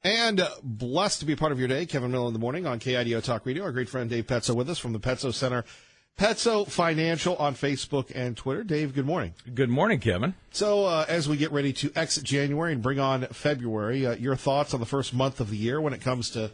And blessed to be a part of your day. Kevin Miller in the morning on KIDO Talk Radio. Our great friend Dave Petzo with us from the Petzo Center. Petzo Financial on Facebook and Twitter. Dave, good morning. Good morning, Kevin. So as we get ready to exit January and bring on February, your thoughts on the first month of the year when it comes to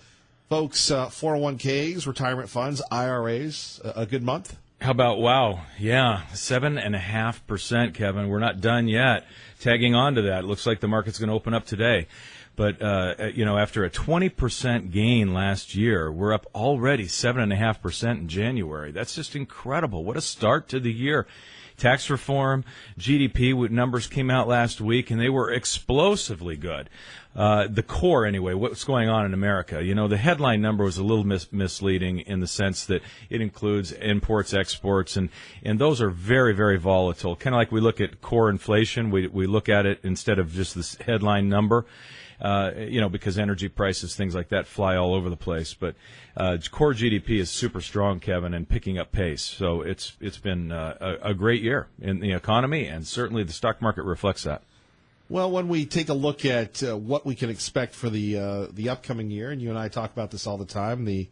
folks' 401ks, retirement funds, IRAs, a good month? How about, wow, yeah, 7.5%, Kevin. We're not done yet. Tagging on to that, it looks like the market's going to open up today. But, after a 20% gain last year, we're up already 7.5% in January. That's just incredible. What a start to the year. Tax reform, GDP numbers came out last week, and they were explosively good. The core, anyway, what's going on in America. You know, the headline number was a little misleading in the sense that it includes imports, exports, and those are very, very volatile. Kind of like we look at core inflation, we look at it instead of just this headline number. Because energy prices, things like that fly all over the place. But core GDP is super strong, Kevin, and picking up pace. So it's been a great year in the economy, and certainly the stock market reflects that. Well, when we take a look at what we can expect for the upcoming year, and you and I talk about this all the time, the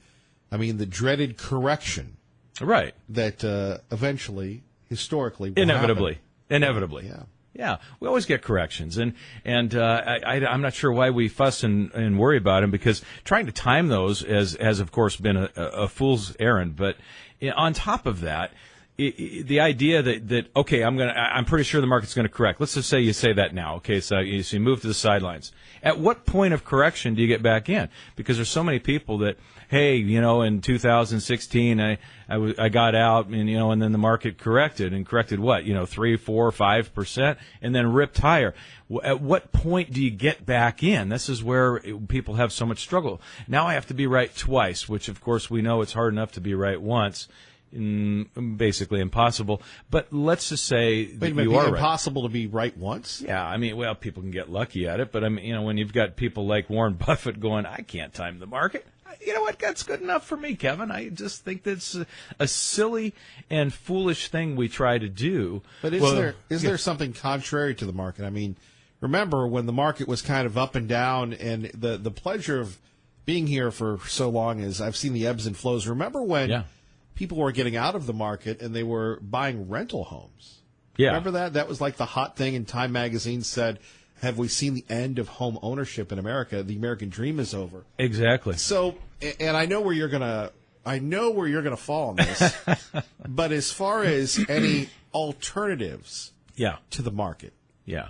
dreaded correction, right? That eventually, historically, will inevitably, yeah. Yeah, we always get corrections, and I'm not sure why we fuss and worry about them, because trying to time those has of course been a fool's errand. But on top of that, the idea that okay, I'm pretty sure the market's going to correct. Let's just say you say that now. Okay, so you move to the sidelines. At what point of correction do you get back in? Because there's so many people that, hey, in 2016 I got out, and then the market corrected what, 3, 4, 5%, and then ripped higher. At what point do you get back in? This is where people have so much struggle. Now I have to be right twice, which of course we know it's hard enough to be right once. Basically impossible. But let's just say that you are right. Impossible to be right once? Yeah, people can get lucky at it, but when you've got people like Warren Buffett going, I can't time the market. You know what? That's good enough for me, Kevin. I just think that's a silly and foolish thing we try to do. But is there something contrary to the market? Remember when the market was kind of up and down, and the pleasure of being here for so long is I've seen the ebbs and flows. Remember when people were getting out of the market and they were buying rental homes? Yeah. Remember that? That was like the hot thing, and Time Magazine said, have we seen the end of home ownership in America? The American dream is over. Exactly. So, and I know where you're gonna fall on this. But as far as any alternatives to the market. Yeah.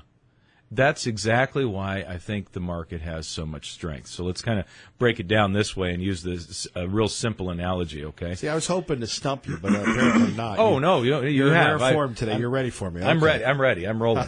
That's exactly why I think the market has so much strength. So let's kind of break it down this way and use this a real simple analogy, okay? See, I was hoping to stump you, but apparently not. You have. You're in form today. You're ready for me. Okay. I'm ready. I'm rolling.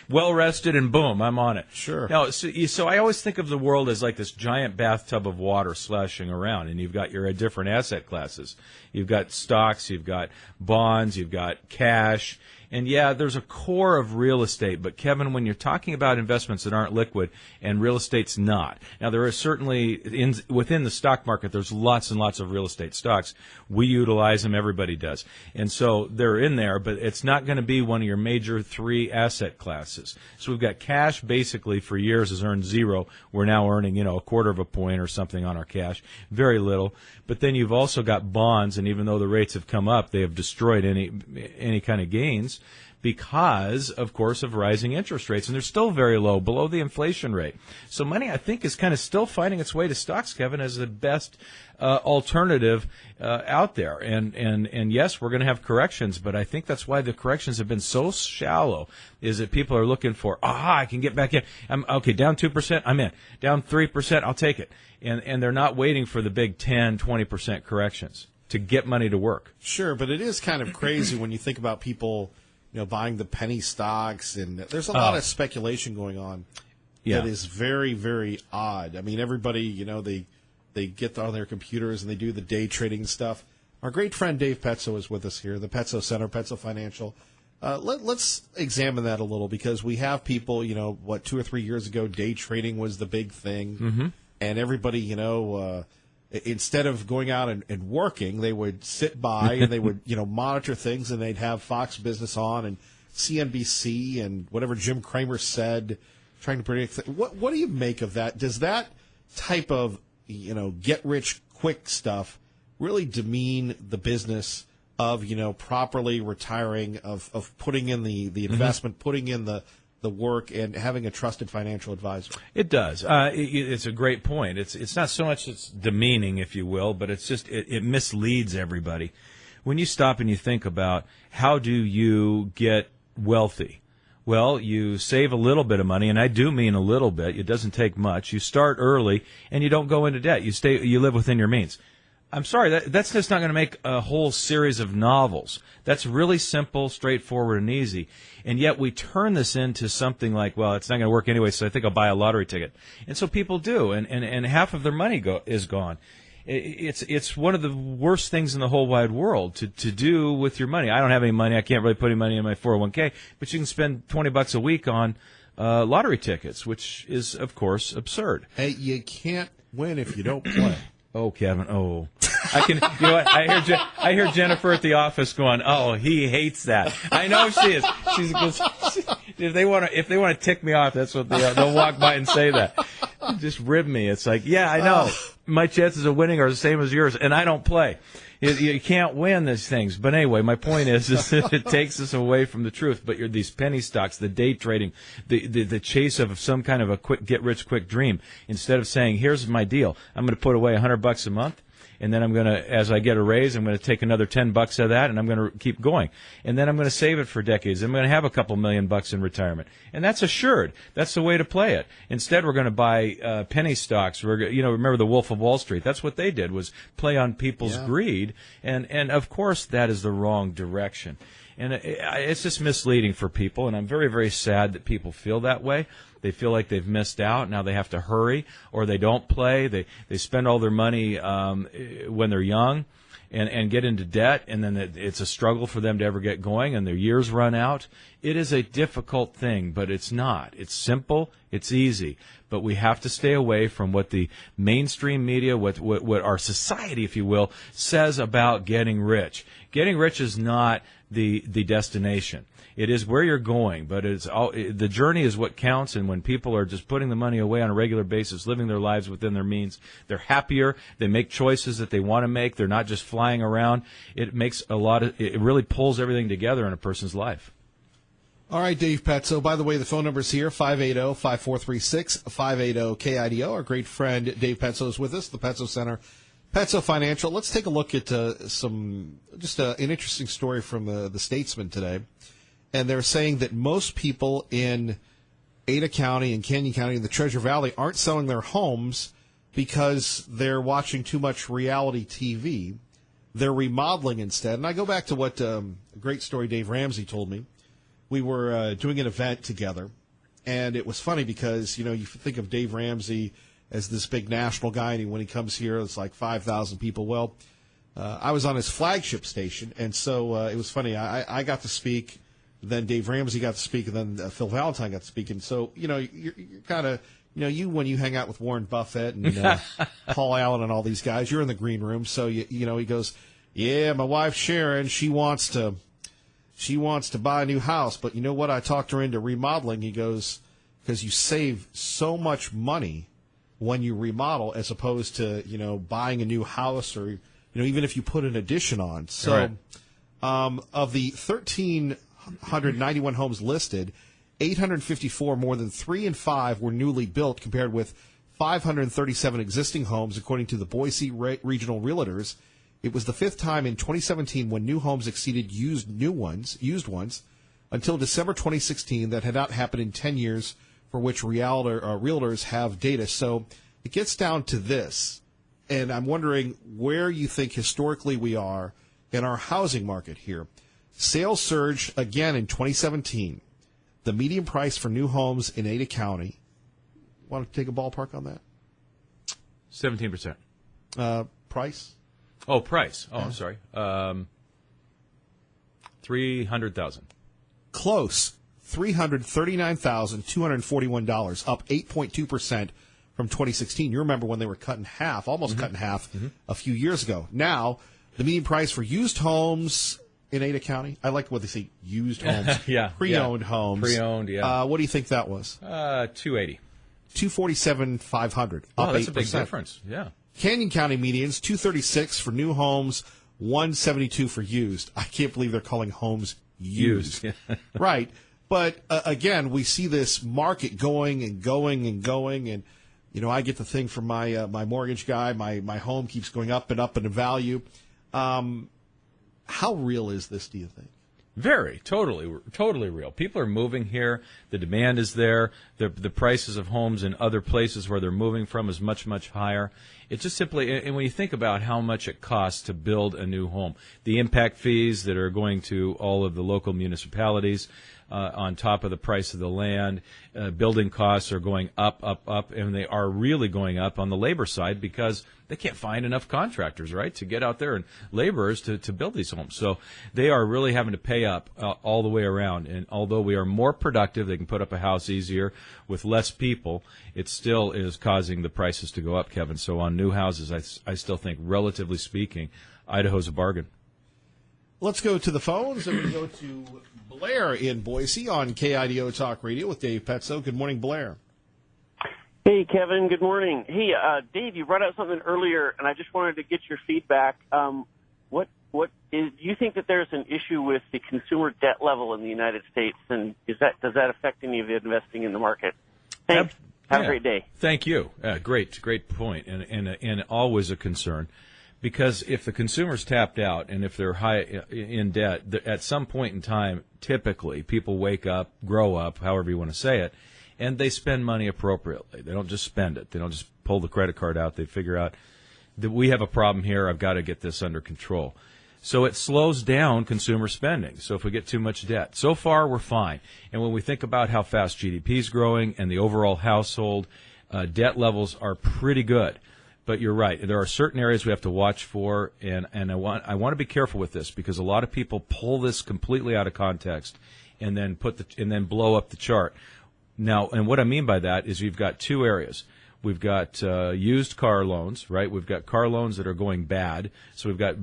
Well rested, and boom, I'm on it. Sure. Now, so I always think of the world as like this giant bathtub of water sloshing around, and you've got your different asset classes. You've got stocks, you've got bonds, you've got cash. And yeah, there's a core of real estate, but Kevin, when you're talking about investments that aren't liquid, and real estate's not. Now, there is certainly, within the stock market, there's lots and lots of real estate stocks. We utilize them, everybody does. And so they're in there, but it's not going to be one of your major 3 asset classes. So we've got cash, basically, for years has earned 0. We're now earning, a quarter of a point or something on our cash. Very little. But then you've also got bonds, and even though the rates have come up, they have destroyed any kind of gains, because, of course, of rising interest rates. And they're still very low, below the inflation rate. So money, I think, is kind of still finding its way to stocks, Kevin, as the best alternative out there. And yes, we're going to have corrections, but I think that's why the corrections have been so shallow, is that people are looking for, I can get back in. Okay, down 2%, I'm in. Down 3%, I'll take it. And they're not waiting for the big 10, 20% corrections to get money to work. Sure, but it is kind of crazy when you think about people buying the penny stocks, and there's a lot of speculation going on that is very, very odd. Everybody, they get on their computers and they do the day trading stuff. Our great friend Dave Petzo is with us here, the Petzo Center, Petzo Financial. Let's examine that a little, because we have people, 2 or 3 years ago, day trading was the big thing, and everybody, instead of going out and working, they would sit by and they would, monitor things, and they'd have Fox Business on and CNBC and whatever Jim Cramer said trying to predict. What do you make of that? Does that type of get rich quick stuff really demean the business of properly retiring, of putting in the investment, putting in the work, and having a trusted financial advisor? It does. It's a great point. It's not so much it's demeaning, if you will, but it's just it misleads everybody. When you stop and you think about how do you get wealthy, well, you save a little bit of money, and I do mean a little bit. It doesn't take much. You start early, and you don't go into debt. You live within your means. I'm sorry, that's just not going to make a whole series of novels. That's really simple, straightforward, and easy. And yet we turn this into something like, well, it's not going to work anyway, so I think I'll buy a lottery ticket. And so people do, and half of their money is gone. It's one of the worst things in the whole wide world to do with your money. I don't have any money. I can't really put any money in my 401k, but you can spend $20 a week on lottery tickets, which is, of course, absurd. Hey, you can't win if you don't play. Oh, Kevin. Oh, I can. You know what? I hear Jennifer at the office going, "Oh, he hates that." I know she is. If they want to tick me off, that's what they'll walk by and say that. Just rib me. It's like, yeah, I know. My chances of winning are the same as yours, and I don't play. You can't win these things. But anyway, my point is it takes us away from the truth. But these penny stocks, the day trading, the chase of some kind of a quick get-rich-quick dream, instead of saying, here's my deal, I'm going to put away $100 a month, and then I'm going to, as I get a raise, I'm going to take another $10 of that, and I'm going to keep going. And then I'm going to save it for decades. I'm going to have a couple $1 million in retirement. And that's assured. That's the way to play it. Instead, we're going to buy penny stocks. Remember the Wolf of Wall Street? That's what they did, was play on people's greed. And of course, that is the wrong direction. And it's just misleading for people, and I'm very, very sad that people feel that way. They feel like they've missed out. Now they have to hurry, or they don't play. They spend all their money when they're young and get into debt, and then it's a struggle for them to ever get going, and their years run out. It is a difficult thing, but it's not. It's simple. It's easy. But we have to stay away from what the mainstream media, what our society, if you will, says about getting rich. Getting rich is not the destination. It is where you're going, but the journey is what counts. And when people are just putting the money away on a regular basis, living their lives within their means, they're happier. They make choices that they want to make. They're not just flying around. It really pulls everything together in a person's life. All right, Dave Petzo. By the way, the phone number's here, 580-5436, 580-KIDO. Our great friend Dave Petzo is with us, the Petzo Center, Petzo Financial. Let's take a look at an interesting story from the Statesman today. And they're saying that most people in Ada County and Canyon County and the Treasure Valley aren't selling their homes because they're watching too much reality TV. They're remodeling instead. And I go back to what a great story Dave Ramsey told me. We were doing an event together, and it was funny because, you think of Dave Ramsey as this big national guy, and when he comes here, it's like 5,000 people. Well, I was on his flagship station, and so it was funny. I got to speak. Then Dave Ramsey got to speak, and then Phil Valentine got to speak. And so, you're kind of, when you hang out with Warren Buffett and Paul Allen and all these guys, you're in the green room. So, he goes, yeah, my wife Sharon, she wants to buy a new house. But you know what? I talked her into remodeling. He goes, because you save so much money when you remodel as opposed to, buying a new house or, even if you put an addition on. So, right. Of the 1,391 homes listed, 854, more than 3 in 5, were newly built, compared with 537 existing homes, according to the Boise Regional Realtors. It was the fifth time in 2017 when new homes exceeded used ones, until December 2016. That had not happened in 10 years, for which realtors have data. So it gets down to this, and I'm wondering where you think historically we are in our housing market here. Sales surged again in 2017. The median price for new homes in Ada County, want to take a ballpark on that? 17%. Price? Oh, price. Oh, I'm sorry. 300,000. Close. $339,241, up 8.2% from 2016. You remember when they were cut in half, almost cut in half a few years ago. Now, the median price for used homes in Ada County? I like what they say, used homes. Yeah. Pre-owned homes. Pre-owned, yeah. What do you think that was? 280. 247,500. Oh, up that's 8%. a big difference. Yeah. Canyon County medians, 236 for new homes, 172 for used. I can't believe they're calling homes used. Right. But again, we see this market going and going and going, and I get the thing from my my mortgage guy. My home keeps going up and up in value. How real is this, do you think? Very, totally real. People are moving here. The demand is there. The prices of homes in other places where they're moving from is much, much higher. It just simply, and when you think about how much it costs to build a new home, the impact fees that are going to all of the local municipalities on top of the price of the land, building costs are going up, and they are really going up on the labor side because they can't find enough contractors, right, to get out there and laborers to build these homes. So they are really having to pay up all the way around. And although we are more productive, they can put up a house easier with less people, it still is causing the prices to go up, Kevin. So on new houses, I still think, relatively speaking, Idaho's a bargain. Let's go to the phones, and we go to Blair in Boise on KIDO Talk Radio with Dave Petzo. Good morning, Blair. Hey, Kevin. Good morning. Hey, Dave, you brought out something earlier, and I just wanted to get your feedback. Do you think that there's an issue with the consumer debt level in the United States, and does that affect any of the investing in the market? Thanks. Have a great day. Thank you. Great point, and always a concern. Because if the consumer's tapped out and if they're high in debt, at some point in time, typically people wake up, grow up, however you want to say it, and they spend money appropriately. They don't just spend it. They don't just pull the credit card out. They figure out that we have a problem here. I've got to get this under control. So it slows down consumer spending. So if we get too much debt, so far we're fine. And when we think about how fast GDP is growing and the overall household debt levels are pretty good. But you're right. There are certain areas we have to watch for, and I want to be careful with this because a lot of people pull this completely out of context and then blow up the chart. Now, and what I mean by that is we've got two areas. We've got used car loans, right? We've got car loans that are going bad. So we've got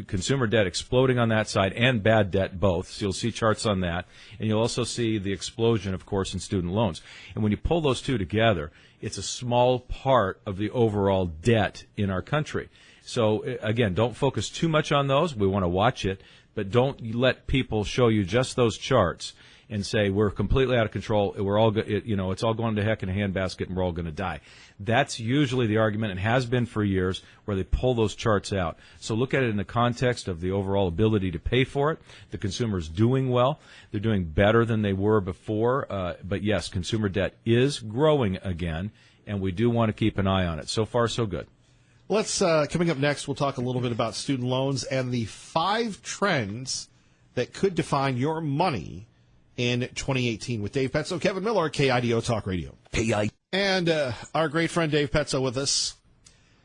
consumer debt exploding on that side and bad debt both. So you'll see charts on that. And you'll also see the explosion, of course, in student loans. And when you pull those two together, it's a small part of the overall debt in our country. So, again, don't focus too much on those. We want to watch it. But don't let people show you just those charts and say we're completely out of control. We're all, it's all going to heck in a handbasket, and we're all going to die. That's usually the argument, and has been for years, where they pull those charts out. So look at it in the context of the overall ability to pay for it. The consumer's doing well. They're doing better than they were before. But yes, consumer debt is growing again, and we do want to keep an eye on it. So far, so good. Let's coming up next, we'll talk a little bit about student loans and the 5 trends that could define your money in 2018 with Dave Petzo, Kevin Miller, KIDO Talk Radio. And our great friend Dave Petzo with us.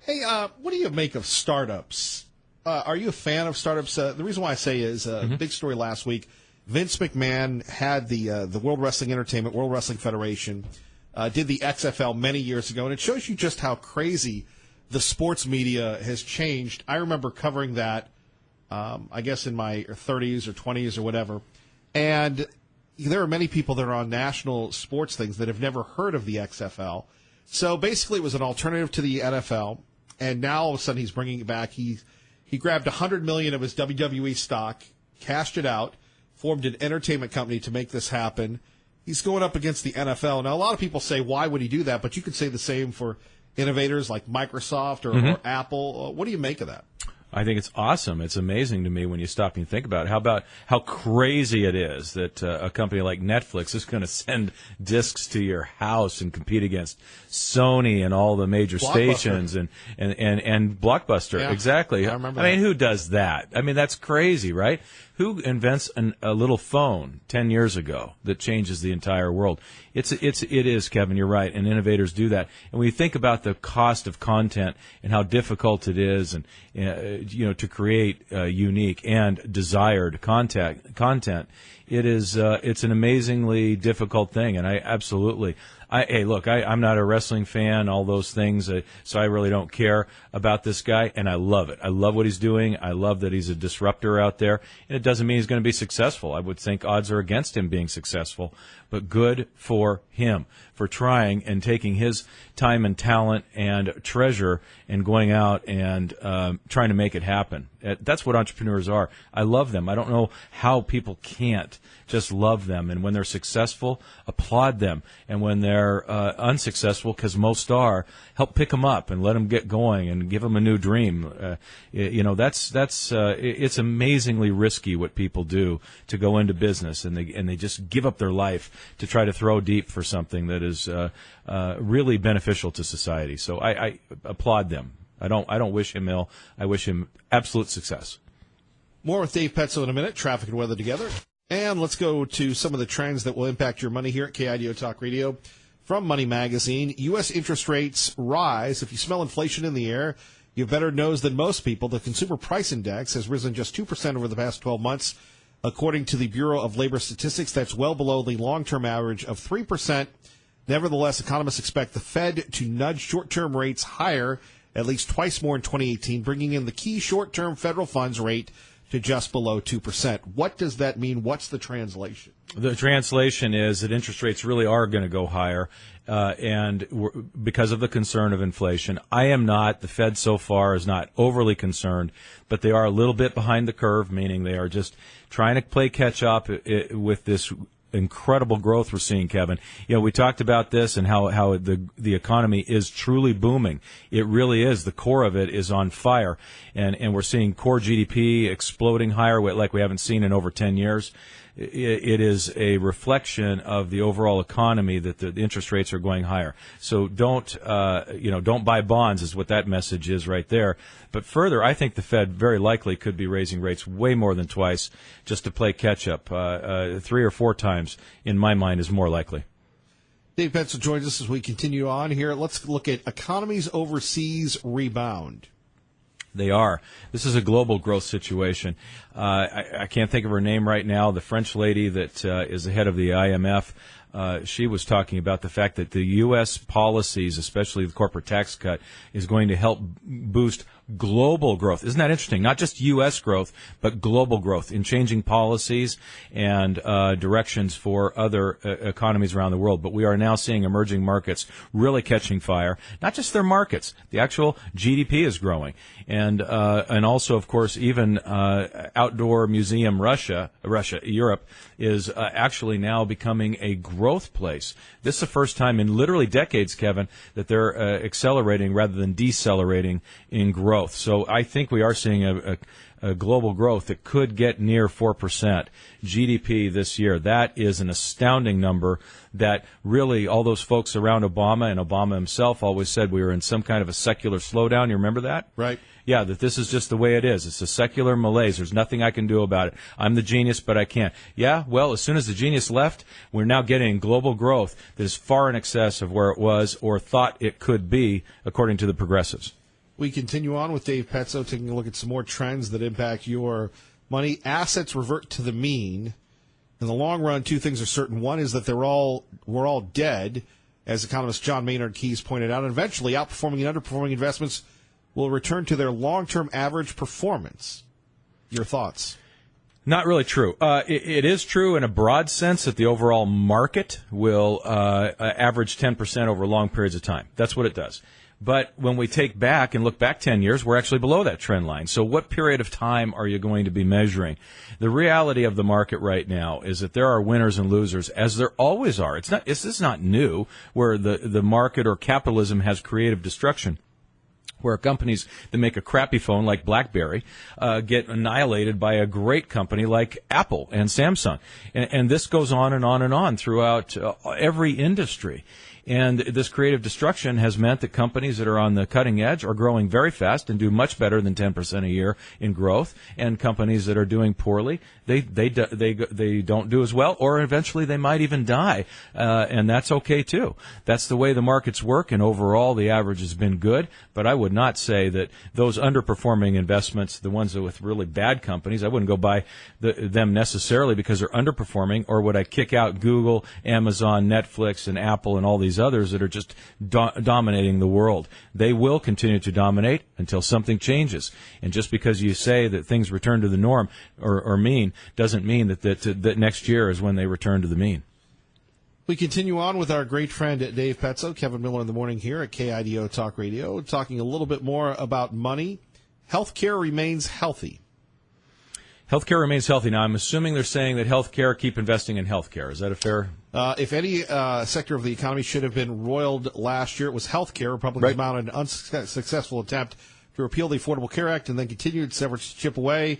Hey, what do you make of startups? Are you a fan of startups? The reason why I say is big story last week. Vince McMahon had the World Wrestling Entertainment, World Wrestling Federation, did the XFL many years ago, and it shows you just how crazy the sports media has changed. I remember covering that, I guess in my 30s or 20s or whatever, and there are many people that are on national sports things that have never heard of the XFL. So basically it was an alternative to the NFL, and now all of a sudden he's bringing it back. He grabbed $100 million of his WWE stock, cashed it out, formed an entertainment company to make this happen. He's going up against the NFL. Now, a lot of people say, why would he do that? But you could say the same for innovators like Microsoft or Apple. What do you make of that? I think it's awesome. It's amazing to me when you stop and think about it. How about how crazy it is that a company like Netflix is going to send discs to your house and compete against Sony and all the major stations and Blockbuster. Yeah, exactly. I remember that. I mean, who does that? I mean, that's crazy, right? Who invents a little phone 10 years ago that changes the entire world? It is, Kevin, you're right, and innovators do that. And when you think about the cost of content and how difficult it is and to create unique and desired content, it's an amazingly difficult thing. And I absolutely Hey, look, I'm not a wrestling fan, all those things, so I really don't care about this guy, and I love it. I love what he's doing. I love that he's a disruptor out there, and it doesn't mean he's going to be successful. I would think odds are against him being successful, but good for him for trying and taking his time and talent and treasure and going out and trying to make it happen. That's what entrepreneurs are. I love them. I don't know how people can't just love them. And when they're successful, applaud them. And when they're unsuccessful, because most are, help pick them up and let them get going and give them a new dream. It's amazingly risky what people do to go into business, and they just give up their life to try to throw deep for something that is really beneficial to society. So I applaud them. I don't wish him ill. I wish him absolute success. More with Dave Petzo in a minute. Traffic and weather together. And let's go to some of the trends that will impact your money here at KIDO Talk Radio. From Money Magazine, U.S. interest rates rise. If you smell inflation in the air, you have better nose than most people. The Consumer Price Index has risen just 2% over the past 12 months. According to the Bureau of Labor Statistics, that's well below the long-term average of 3%. Nevertheless, economists expect the Fed to nudge short-term rates higher at least twice more in 2018, bringing in the key short-term federal funds rate to just below 2%. What does that mean? What's the translation? The translation is that interest rates really are going to go higher, because of the concern of inflation. I am not. The Fed so far is not overly concerned, but they are a little bit behind the curve, meaning they are just trying to play catch up with this incredible growth we're seeing, Kevin. We talked about this and how the economy is truly booming. It really is. The core of it is on fire, and we're seeing core GDP exploding higher like we haven't seen in over 10 years. It is a reflection of the overall economy that the interest rates are going higher. So don't buy bonds is what that message is right there. But further, I think the Fed very likely could be raising rates way more than twice just to play catch up. 3 or 4 times, in my mind, is more likely. Dave Petzo joins us as we continue on here. Let's look at economies overseas rebound. They are. This is a global growth situation. I can't think of her name right now. The French lady that is the head of the IMF, she was talking about the fact that the U.S. policies, especially the corporate tax cut, is going to help boost global growth. Isn't that interesting? Not just U.S. growth, but global growth in changing policies and directions for other economies around the world. But we are now seeing emerging markets really catching fire. Not just their markets. The actual GDP is growing. And also, of course, even outdoor museum Europe is actually now becoming a growth place. This is the first time in literally decades, Kevin, that they're accelerating rather than decelerating in growth. So I think we are seeing a global growth that could get near 4% GDP this year. That is an astounding number that really all those folks around Obama, and Obama himself always said we were in some kind of a secular slowdown. You remember that? Right. Yeah, that this is just the way it is. It's a secular malaise. There's nothing I can do about it. I'm the genius, but I can't. Yeah, well, as soon as the genius left, we're now getting global growth that is far in excess of where it was or thought it could be, according to the progressives. We continue on with Dave Petzo, taking a look at some more trends that impact your money. Assets revert to the mean. In the long run, 2 things are certain. One is that we're all dead, as economist John Maynard Keyes pointed out, and eventually outperforming and underperforming investments will return to their long-term average performance. Your thoughts? Not really true. It is true in a broad sense that the overall market will average 10% over long periods of time. That's what it does. But when we take back and look back 10 years, we're actually below that trend line. So what period of time are you going to be measuring? The reality of the market right now is that there are winners and losers, as there always are. This is not new, where the market or capitalism has creative destruction, where companies that make a crappy phone like BlackBerry get annihilated by a great company like Apple and Samsung. And this goes on and on and on throughout every industry. And this creative destruction has meant that companies that are on the cutting edge are growing very fast and do much better than 10% a year in growth. And companies that are doing poorly, they don't do as well, or eventually they might even die. And that's okay too. That's the way the markets work. And overall, the average has been good. But I would not say that those underperforming investments, the ones with really bad companies, I wouldn't go buy them necessarily because they're underperforming. Or would I kick out Google, Amazon, Netflix, and Apple and all these these others that are just dominating the world. They will continue to dominate until something changes. And just because you say that things return to the norm or mean doesn't mean that next year is when they return to the mean. We continue on with our great friend Dave Petzo, Kevin Miller in the morning here at KIDO Talk Radio, talking a little bit more about money. Healthcare remains healthy. Healthcare remains healthy. Now, I'm assuming they're saying that healthcare, keep investing in healthcare. Is that a fair? If any sector of the economy should have been roiled last year, it was healthcare. Republicans mounted an unsuccessful attempt to repeal the Affordable Care Act and then continued its efforts to chip away.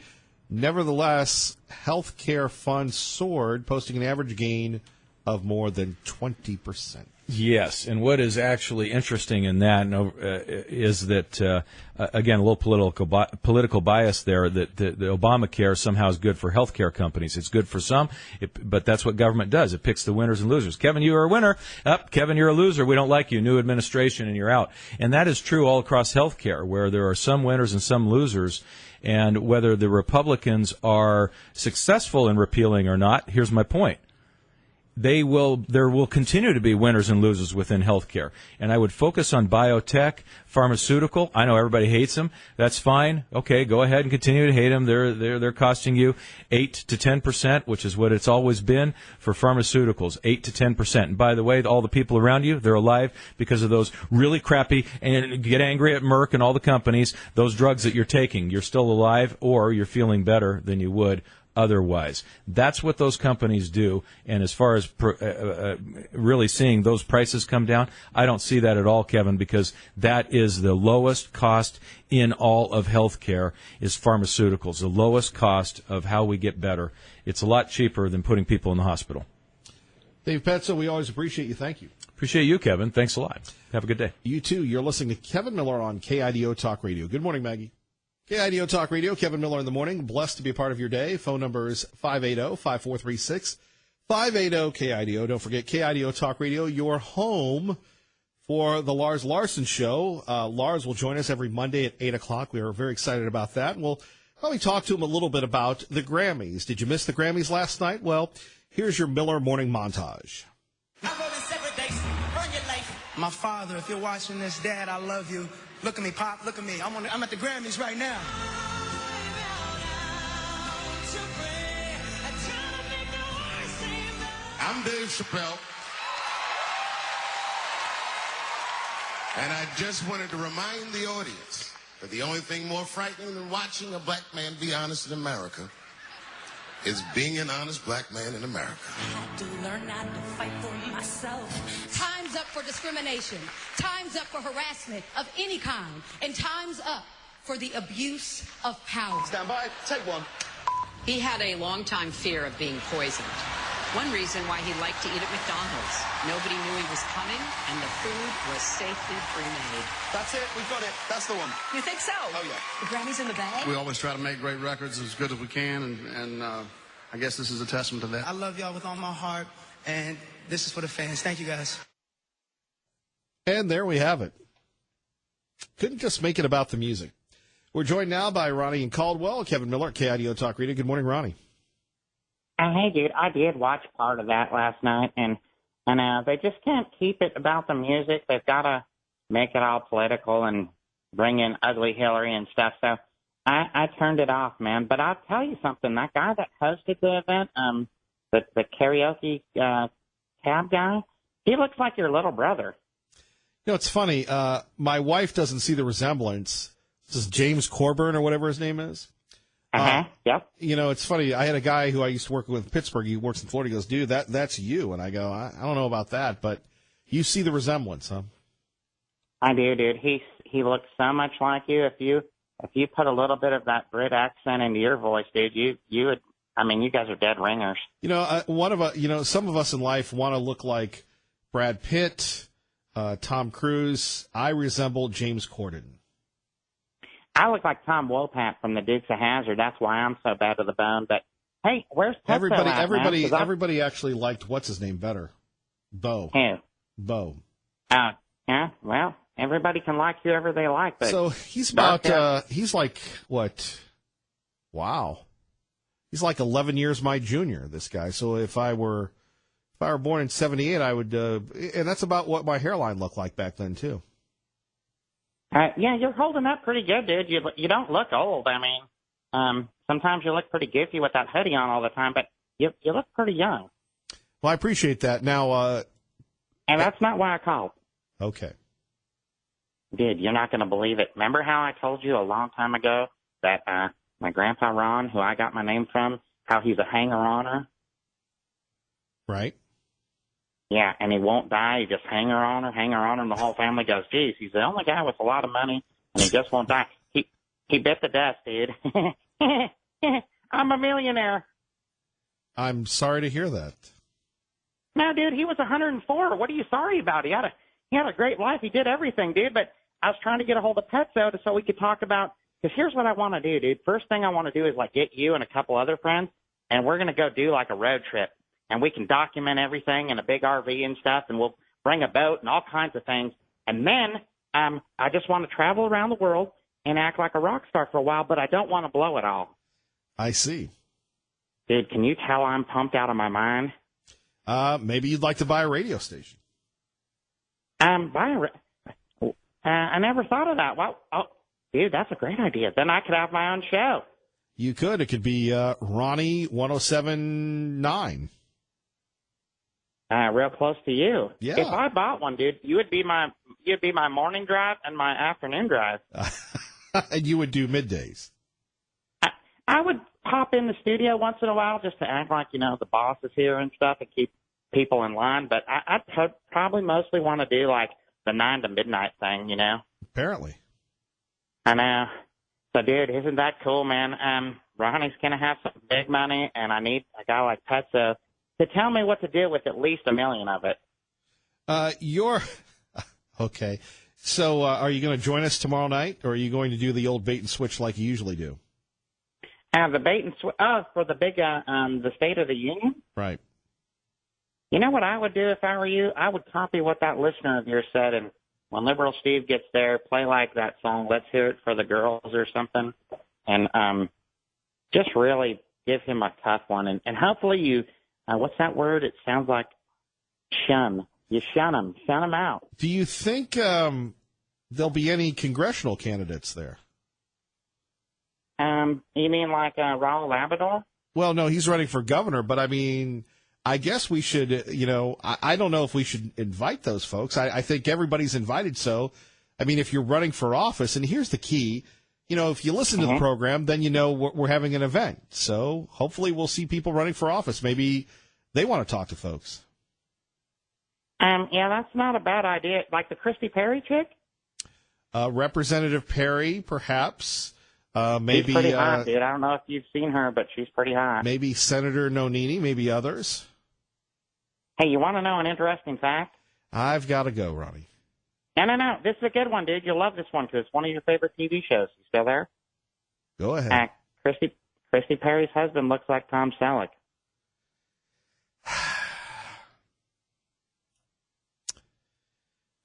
Nevertheless, healthcare funds soared, posting an average gain of more than 20%. Yes, and what is actually interesting in that is that, again, a little political bias there, that the Obamacare somehow is good for healthcare companies. It's good for some, but that's what government does. It picks the winners and losers. Kevin, you are a winner. Kevin, you're a loser. We don't like you. New administration, and you're out. And that is true all across healthcare, where there are some winners and some losers. And whether the Republicans are successful in repealing or not, here's my point. There will continue to be winners and losers within healthcare. And I would focus on biotech, pharmaceutical. I know everybody hates them. That's fine. Okay, go ahead and continue to hate them. They're costing you 8 to 10%, which is what it's always been for pharmaceuticals, 8 to 10%. And by the way, all the people around you, they're alive because of those really crappy, and get angry at Merck and all the companies, those drugs that you're taking. You're still alive, or you're feeling better than you would otherwise. That's what those companies do. And as far as really seeing those prices come down, I don't see that at all, Kevin, because that is the lowest cost in all of healthcare is pharmaceuticals, the lowest cost of how we get better. It's a lot cheaper than putting people in the hospital. Dave Petzo, we always appreciate you. Thank you. Appreciate you, Kevin. Thanks a lot. Have a good day. You too. You're listening to Kevin Miller on KIDO Talk Radio. Good morning, Maggie. KIDO Talk Radio, Kevin Miller in the morning. Blessed to be a part of your day. Phone number is 580-5436, 580-KIDO. Don't forget, KIDO Talk Radio, your home for the Lars Larson Show. Lars will join us every Monday at 8 o'clock. We are very excited about that. And we'll probably talk to him a little bit about the Grammys. Did you miss the Grammys last night? Well, here's your Miller Morning Montage. My father, if you're watching this, Dad, I love you. Look at me, Pop. Look at me. I'm at the Grammys right now. I'm Dave Chappelle. And I just wanted to remind the audience that the only thing more frightening than watching a black man be honest in America is being an honest black man in America. I had to learn how to fight for myself. Time's up for discrimination. Time's up for harassment of any kind. And time's up for the abuse of power. Stand by. Take one. He had a long-time fear of being poisoned. One reason why he liked to eat at McDonald's. Nobody knew he was coming, and the food was safely pre-made. That's it. We've got it. That's the one. You think so? Oh, yeah. The Grammys in the bag? We always try to make great records as good as we can, and I guess this is a testament to that. I love y'all with all my heart, and this is for the fans. Thank you, guys. And there we have it. Couldn't just make it about the music. We're joined now by Ronnie and Caldwell, Kevin Miller at KIDO Talk Radio. Good morning, Ronnie. Hey, dude, I did watch part of that last night, and they just can't keep it about the music. They've got to make it all political and bring in ugly Hillary and stuff. So I turned it off, man. But I'll tell you something. That guy that hosted the event, the karaoke cab guy, he looks like your little brother. You know, it's funny. My wife doesn't see the resemblance. This is James Coburn or whatever his name is. Yep. You know, it's funny. I had a guy who I used to work with in Pittsburgh. He works in Florida. He goes, dude, that's you. And I go, I don't know about that, but you see the resemblance, huh? I do, dude. He looks so much like you. If you put a little bit of that Brit accent into your voice, dude, you would. I mean, you guys are dead ringers. You know, some of us in life want to look like Brad Pitt, Tom Cruise. I resemble James Corden. I look like Tom Wopat from the Dukes of Hazzard. That's why I'm so bad to the bone. But hey, where's Petzo everybody actually liked what's his name better, Bo. Who? Bo. Yeah. Well, everybody can like whoever they like. But so he's he's like what? Wow. He's like 11 years my junior. This guy. So if I If I were born in 78, I would, and that's about what my hairline looked like back then, too. Yeah, you're holding up pretty good, dude. You don't look old. I mean, sometimes you look pretty goofy with that hoodie on all the time, but you look pretty young. Well, I appreciate that. Now, and that's not why I called. Okay. Dude, you're not going to believe it. Remember how I told you a long time ago that my grandpa Ron, who I got my name from, how he's a hanger-oner? Right. Yeah, and he won't die. He just hanger-oner, and the whole family goes, geez, he's the only guy with a lot of money, and he just won't die. He bit the dust, dude. I'm a millionaire. I'm sorry to hear that. No, dude, he was 104. What are you sorry about? He had a great life. He did everything, dude, but I was trying to get a hold of Petso so we could talk about, because here's what I want to do, dude. First thing I want to do is, like, get you and a couple other friends, and we're going to go do, like, a road trip. And we can document everything in a big RV and stuff, and we'll bring a boat and all kinds of things. And then I just want to travel around the world and act like a rock star for a while, but I don't want to blow it all. I see. Dude, can you tell I'm pumped out of my mind? Maybe you'd like to buy a radio station. I never thought of that. Well, dude, that's a great idea. Then I could have my own show. You could. It could be Ronnie 107.9. Real close to you. Yeah. If I bought one, dude, you'd be my morning drive and my afternoon drive. And you would do middays. I would pop in the studio once in a while just to act like, the boss is here and stuff and keep people in line. But I'd probably mostly want to do like the 9 to midnight thing, Apparently. I know. So, dude, isn't that cool, man? Ronnie's going to have some big money, and I need a guy like Petso to tell me what to do with at least $1 million of it. Okay. So are you going to join us tomorrow night, or are you going to do the old bait and switch like you usually do? The bait and switch, for the big, the State of the Union? Right. You know what I would do if I were you? I would copy what that listener of yours said, and when Liberal Steve gets there, play like that song, Let's Hear It for the Girls or something, and just really give him a tough one. And hopefully you, what's that word? It sounds like shun. You shun him out. Do you think there'll be any congressional candidates there? You mean like Raul Labrador? Well, no, he's running for governor, but I mean, I guess we should, I don't know if we should invite those folks. I think everybody's invited. So, I mean, if you're running for office, and here's the key, if you listen to the program, then we're having an event. So hopefully we'll see people running for office. Maybe they want to talk to folks. Yeah, that's not a bad idea. Like the Christy Perry chick? Representative Perry, perhaps. Maybe she's pretty hot, dude. I don't know if you've seen her, but she's pretty hot. Maybe Senator Nonini, maybe others. Hey, you want to know an interesting fact? I've got to go, Ronnie. No. This is a good one, dude. You'll love this one because it's one of your favorite TV shows. You still there? Go ahead. Christy Perry's husband looks like Tom Selleck.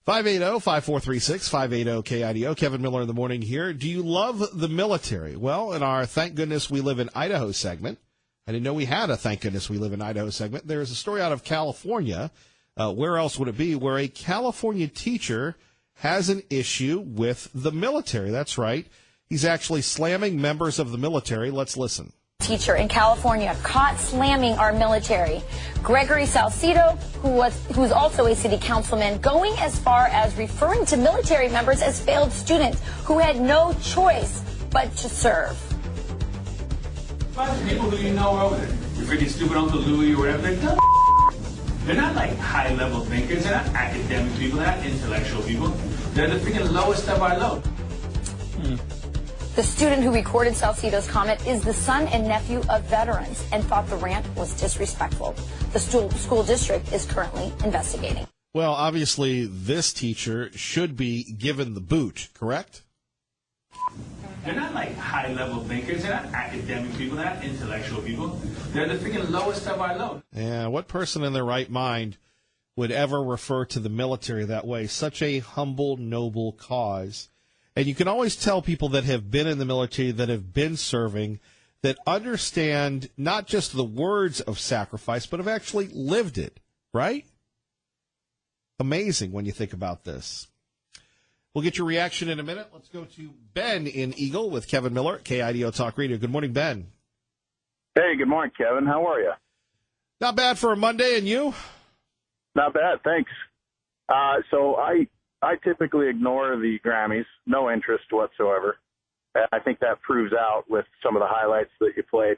580-5436, 580-KIDO. Kevin Miller in the morning here. Do you love the military? Well, in our Thank Goodness We Live in Idaho segment, I didn't know we had a Thank Goodness We Live in Idaho segment. There is a story out of California. Where else would it be? Where a California teacher has an issue with the military. That's right. He's actually slamming members of the military. Let's listen. Teacher in California caught slamming our military. Gregory Salcido, who's also a city councilman, going as far as referring to military members as failed students who had no choice but to serve. Bunch of people who you know over there. Your freaking stupid Uncle Louie or whatever. They're not like high-level thinkers. They're not academic people. They're not intellectual people. They're the freaking lowest of our low. The student who recorded Salcido's comment is the son and nephew of veterans and thought the rant was disrespectful. The school district is currently investigating. Well, obviously, this teacher should be given the boot, correct? They're not like high-level thinkers. They're not academic people. They're not intellectual people. They're the freaking lowest of our low. Yeah, what person in their right mind would ever refer to the military that way? Such a humble, noble cause. And you can always tell people that have been in the military, that have been serving, that understand not just the words of sacrifice, but have actually lived it, right? Amazing when you think about this. We'll get your reaction in a minute. Let's go to Ben in Eagle with Kevin Miller at KIDO Talk Radio. Good morning, Ben. Hey, good morning, Kevin. How are you? Not bad for a Monday, and you? Not bad, thanks. So I typically ignore the Grammys, no interest whatsoever. I think that proves out with some of the highlights that you played.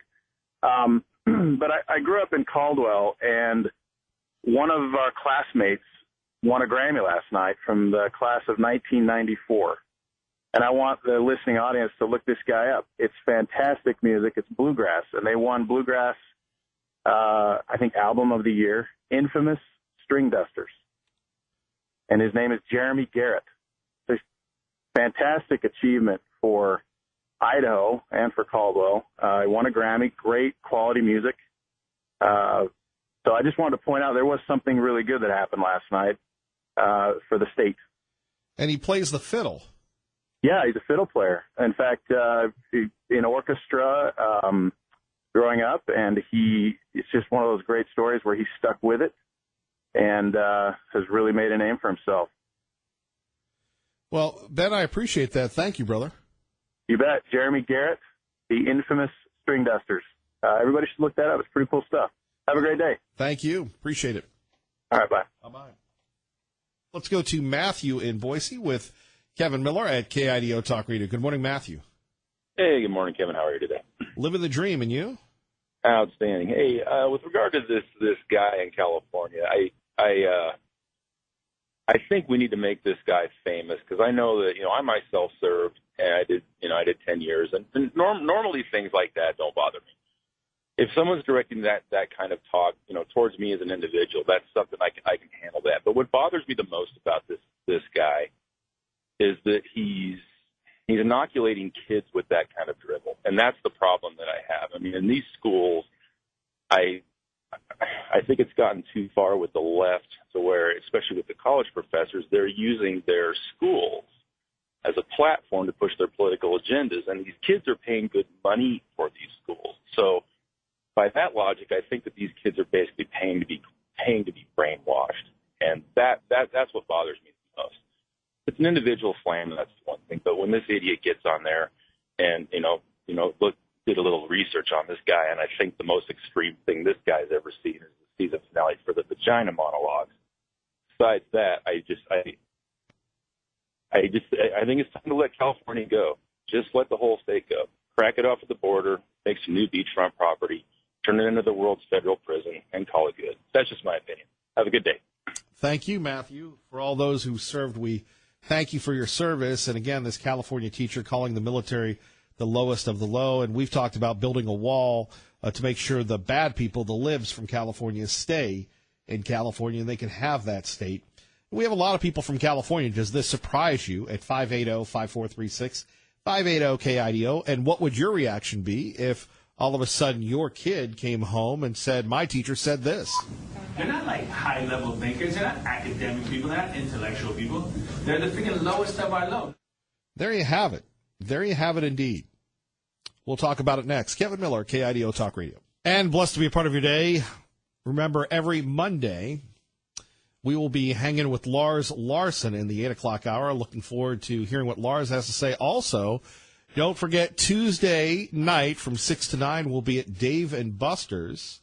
But I grew up in Caldwell, and one of our classmates won a Grammy last night from the class of 1994. And I want the listening audience to look this guy up. It's fantastic music. It's bluegrass. And they won Bluegrass, I think, Album of the Year, Infamous String Dusters. And his name is Jeremy Garrett. It's a fantastic achievement for Idaho and for Caldwell. He won a Grammy, great quality music. So I just wanted to point out there was something really good that happened last night for the state. And he plays the fiddle. Yeah, he's a fiddle player. In fact, in orchestra growing up, and it's just one of those great stories where he stuck with it and has really made a name for himself. Well, Ben, I appreciate that. Thank you, brother. You bet. Jeremy Garrett, the infamous String Dusters. Everybody should look that up. It's pretty cool stuff. Have a great day. Thank you. Appreciate it. All right, bye. Bye-bye. Let's go to Matthew in Boise with Kevin Miller at KIDO Talk Radio. Good morning, Matthew. Hey, good morning, Kevin. How are you today? Living the dream, and you? Outstanding. Hey, with regard to this guy in California, I think we need to make this guy famous, because I know that, I myself served, and I did 10 years, and normally things like that don't bother me. If someone's directing that kind of talk, towards me as an individual, that's something I can handle that. But what bothers me the most about this guy is that he's inoculating kids with that kind of dribble, and that's the problem that I have. I mean, in these schools, I think it's gotten too far with the left to where, especially with the college professors, they're using their schools as a platform to push their political agendas, and these kids are paying good money for these schools. So by that logic, I think that these kids are basically paying to be brainwashed, and that's what bothers me the most. It's an individual flame, that's one thing, but when this idiot gets on there and did a little research on this guy, and I think the most extreme thing this guy's ever seen is the season finale for the vagina monologues. Besides that, I think it's time to let California go. Just let the whole state go. Crack it off at the border, make some new beachfront property, turn it into the world's federal prison, and call it good. That's just my opinion. Have a good day. Thank you, Matthew. For all those who served, we thank you for your service. And again, this California teacher calling the military the lowest of the low. And we've talked about building a wall to make sure the bad people, the libs from California, stay in California and they can have that state. We have a lot of people from California. Does this surprise you at 580-5436, 580-KIDO? And what would your reaction be if all of a sudden your kid came home and said, my teacher said this? They're not like high-level thinkers. They're not academic people. They're not intellectual people. They're the freaking lowest of our low. There you have it. There you have it indeed. We'll talk about it next. Kevin Miller, KIDO Talk Radio. And blessed to be a part of your day. Remember, every Monday, we will be hanging with Lars Larson in the 8 o'clock hour. Looking forward to hearing what Lars has to say. Also, don't forget, Tuesday night from 6 to 9, we'll be at Dave & Buster's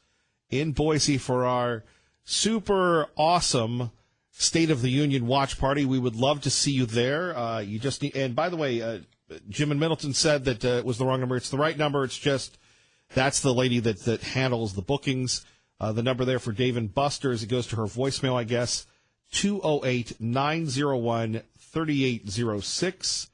in Boise for our super awesome State of the Union watch party. We would love to see you there. You just need, and by the way, Jim in Middleton said that it was the wrong number. It's the right number. It's just that's the lady that handles the bookings. The number there for Dave & Buster's, it goes to her voicemail, I guess, 208-901-3806.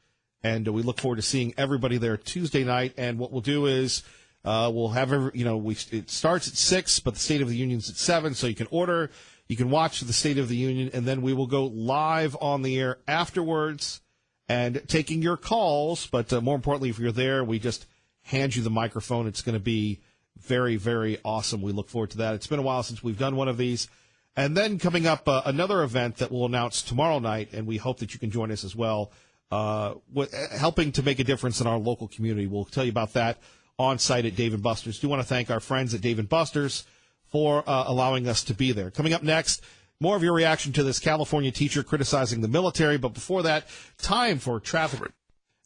And we look forward to seeing everybody there Tuesday night. And what we'll do is we'll have it starts at 6, but the State of the Union's at 7, so you can order. You can watch the State of the Union, and then we will go live on the air afterwards and taking your calls. But more importantly, if you're there, we just hand you the microphone. It's going to be very, very awesome. We look forward to that. It's been a while since we've done one of these. And then coming up, another event that we'll announce tomorrow night, and we hope that you can join us as well, helping to make a difference in our local community. We'll tell you about that on site at Dave & Buster's. Do want to thank our friends at Dave & Buster's for allowing us to be there. Coming up next, more of your reaction to this California teacher criticizing the military. But before that, time for traffic.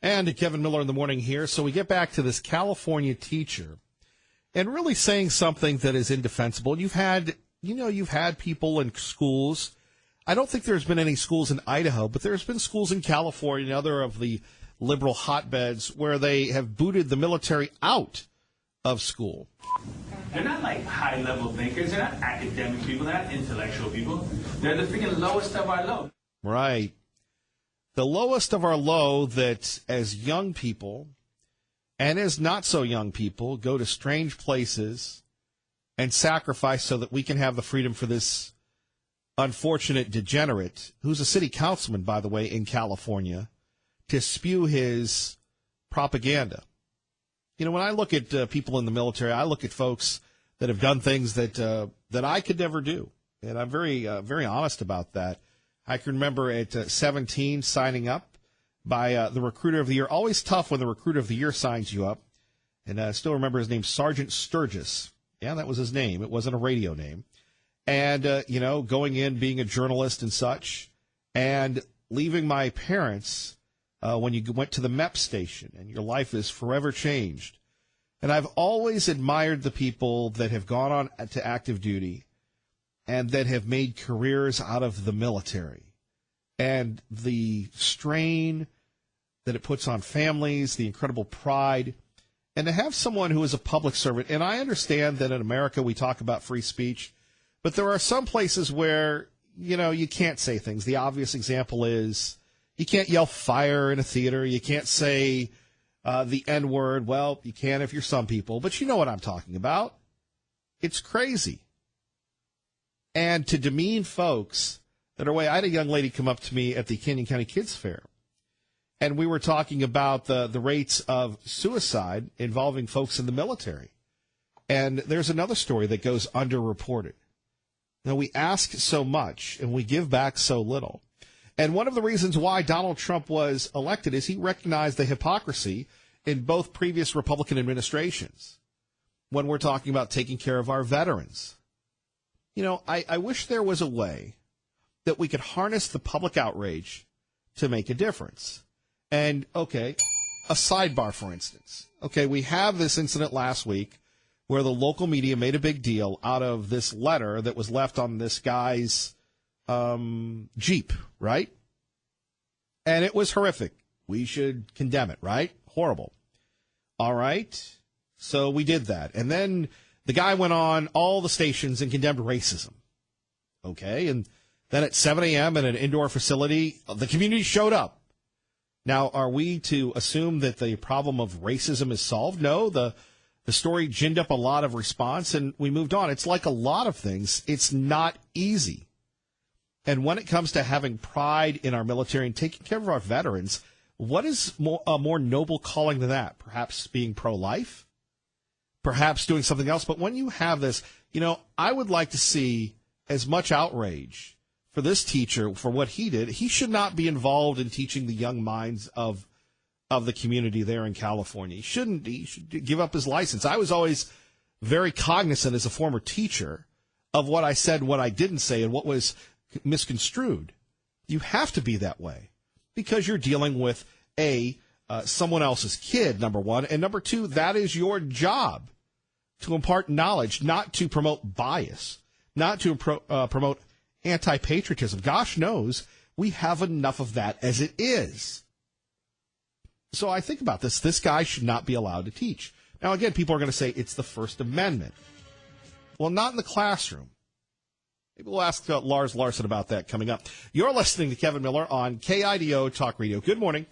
And Kevin Miller in the morning here. So we get back to this California teacher and really saying something that is indefensible. You've had people in schools. I don't think there's been any schools in Idaho, but there's been schools in California and other of the liberal hotbeds where they have booted the military out of school. They're not like high-level thinkers. They're not academic people. They're not intellectual people. They're the freaking lowest of our low. Right. The lowest of our low that as young people and as not so young people go to strange places and sacrifice so that we can have the freedom for this unfortunate degenerate, who's a city councilman, by the way, in California, to spew his propaganda. You know, when I look at people in the military, I look at folks that have done things that I could never do. And I'm very honest about that. I can remember at 17 signing up by the recruiter of the year. Always tough when the recruiter of the year signs you up. And I still remember his name, Sergeant Sturgis. Yeah, that was his name. It wasn't a radio name. And, going in, being a journalist and such, and leaving my parents when you went to the MEP station, and your life is forever changed. And I've always admired the people that have gone on to active duty and that have made careers out of the military, and the strain that it puts on families, the incredible pride, and to have someone who is a public servant. And I understand that in America we talk about free speech, but there are some places where, you can't say things. The obvious example is you can't yell fire in a theater. You can't say the N-word. Well, you can if you're some people, but you know what I'm talking about. It's crazy. And to demean folks that are away. I had a young lady come up to me at the Canyon County Kids Fair, and we were talking about the rates of suicide involving folks in the military. And there's another story that goes underreported. Now, we ask so much, and we give back so little. And one of the reasons why Donald Trump was elected is he recognized the hypocrisy in both previous Republican administrations when we're talking about taking care of our veterans. I wish there was a way that we could harness the public outrage to make a difference. And, okay, a sidebar, for instance. Okay, we have this incident last week where the local media made a big deal out of this letter that was left on this guy's Jeep, right? And it was horrific. We should condemn it, right? Horrible. All right. So we did that. And then the guy went on all the stations and condemned racism. Okay. And then at 7 a.m. in an indoor facility, the community showed up. Now, are we to assume that the problem of racism is solved? No, the story ginned up a lot of response, and we moved on. It's like a lot of things. It's not easy. And when it comes to having pride in our military and taking care of our veterans, what is a more noble calling than that? Perhaps being pro-life? Perhaps doing something else? But when you have this, I would like to see as much outrage for this teacher for what he did. He should not be involved in teaching the young minds of the community there in California. He shouldn't. He should give up his license. I was always very cognizant as a former teacher of what I said, what I didn't say, and what was misconstrued. You have to be that way because you're dealing with someone else's kid, number one, and number two, that is your job to impart knowledge, not to promote bias, not to promote anti-patriotism. Gosh knows we have enough of that as it is. So I think about this. This guy should not be allowed to teach. Now, again, people are going to say it's the First Amendment. Well, not in the classroom. Maybe we'll ask Lars Larson about that coming up. You're listening to Kevin Miller on KIDO Talk Radio. Good morning.